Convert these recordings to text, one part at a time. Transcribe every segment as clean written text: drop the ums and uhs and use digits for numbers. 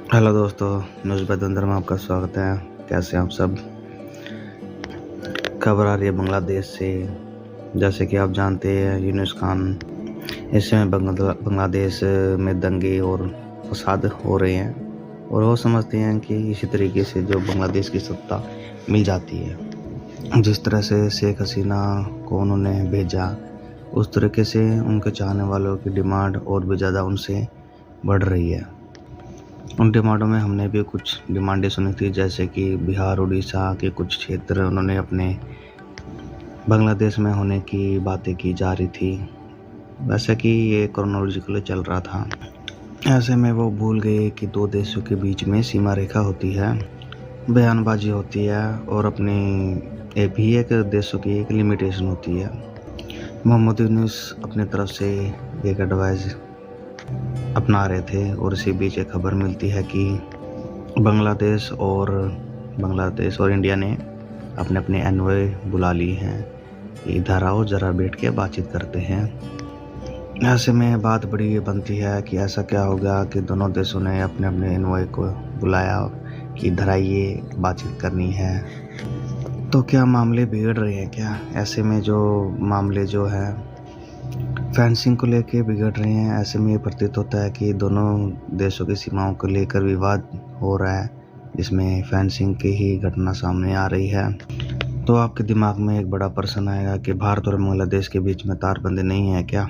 Hello दोस्तों, news बदंदर में आपका स्वागत है। कैसे हैं आप सब? खबर आ रही है बांग्लादेश से। जैसे कि आप जानते हैं, यूनुस खान इस समय बांग्लादेश में दंगे और फसाद हो रहे हैं और वो समझते हैं कि इसी तरीके से जो बांग्लादेश की सत्ता मिल जाती है। जिस तरह से शेख हसीना को उन्होंने भेजा, उस तरीके से उनके चाहने वालों की डिमांड और भी ज़्यादा उनसे बढ़ रही है। उन डिमांडों में हमने भी कुछ डिमांडें सुनी थी, जैसे कि बिहार उड़ीसा के कुछ क्षेत्र उन्होंने अपने बांग्लादेश में होने की बातें की जा रही थी। वैसे कि ये क्रोनोलॉजिकली चल रहा था। ऐसे में वो भूल गए कि दो देशों के बीच में सीमा रेखा होती है, बयानबाजी होती है और एक देशों की एक लिमिटेशन होती है। मोहम्मद यूनुस अपने तरफ से एक एडवाइस अपना रहे थे और इसी बीच एक खबर मिलती है कि बांग्लादेश और इंडिया ने अपने अपने एनवॉय बुला ली हैं। इधर आओ, ज़रा बैठ के बातचीत करते हैं। ऐसे में बात बड़ी ये बनती है कि ऐसा क्या होगा कि दोनों देशों ने अपने अपने एनवॉय को बुलाया कि इधर आइए, बातचीत करनी है। तो क्या मामले बिगड़ रहे हैं क्या? ऐसे में जो मामले जो है फेंसिंग को लेके बिगड़ रहे हैं। ऐसे में ये प्रतीत होता है कि दोनों देशों की सीमाओं को लेकर विवाद हो रहा है, जिसमें फेंसिंग की ही घटना सामने आ रही है। तो आपके दिमाग में एक बड़ा प्रश्न आएगा कि भारत और बांग्लादेश के बीच में तारबंदी नहीं है क्या?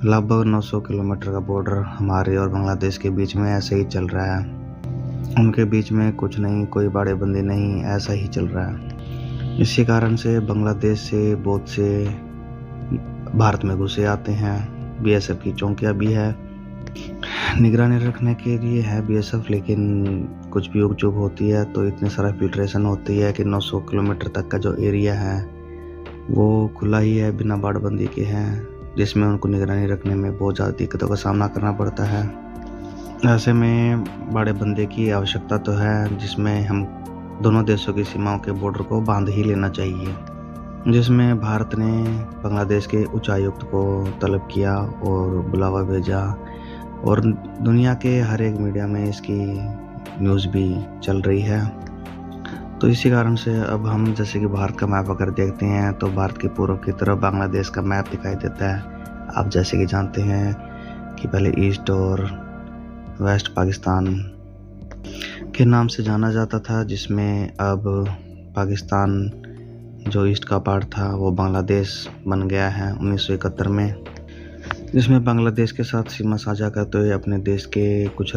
लगभग 900 किलोमीटर का बॉर्डर हमारे और बांग्लादेश के बीच में ऐसे ही चल रहा है। उनके बीच में कुछ नहीं, कोई बाड़ेबंदी नहीं, ऐसा ही चल रहा है। इसी कारण से बांग्लादेश से बहुत से भारत में घुसे आते हैं। बीएसएफ की चौकियाँ भी है, निगरानी रखने के लिए है बीएसएफ, लेकिन कुछ भी उगचुग होती है तो इतनी सारा फिल्ट्रेशन होती है कि 900 किलोमीटर तक का जो एरिया है वो खुला ही है, बिना बाड़बंदी के हैं, जिसमें उनको निगरानी रखने में बहुत ज़्यादा दिक्कतों का सामना करना पड़ता है। ऐसे में बाड़ेबंदी की आवश्यकता तो है, जिसमें हम दोनों देशों की सीमाओं के बॉर्डर को बांध ही लेना चाहिए, जिसमें भारत ने बांग्लादेश के उच्चायुक्त को तलब किया और बुलावा भेजा और दुनिया के हर एक मीडिया में इसकी न्यूज़ भी चल रही है। तो इसी कारण से अब हम जैसे कि भारत का मैप अगर देखते हैं तो भारत के पूर्व की तरफ बांग्लादेश का मैप दिखाई देता है। आप जैसे कि जानते हैं कि पहले ईस्ट और वेस्ट पाकिस्तान के नाम से जाना जाता था, जिसमें अब पाकिस्तान जो ईस्ट का पार्ट था वो बांग्लादेश बन गया है 1971 में, जिसमें बांग्लादेश के साथ सीमा साझा करते हुए अपने देश के कुछ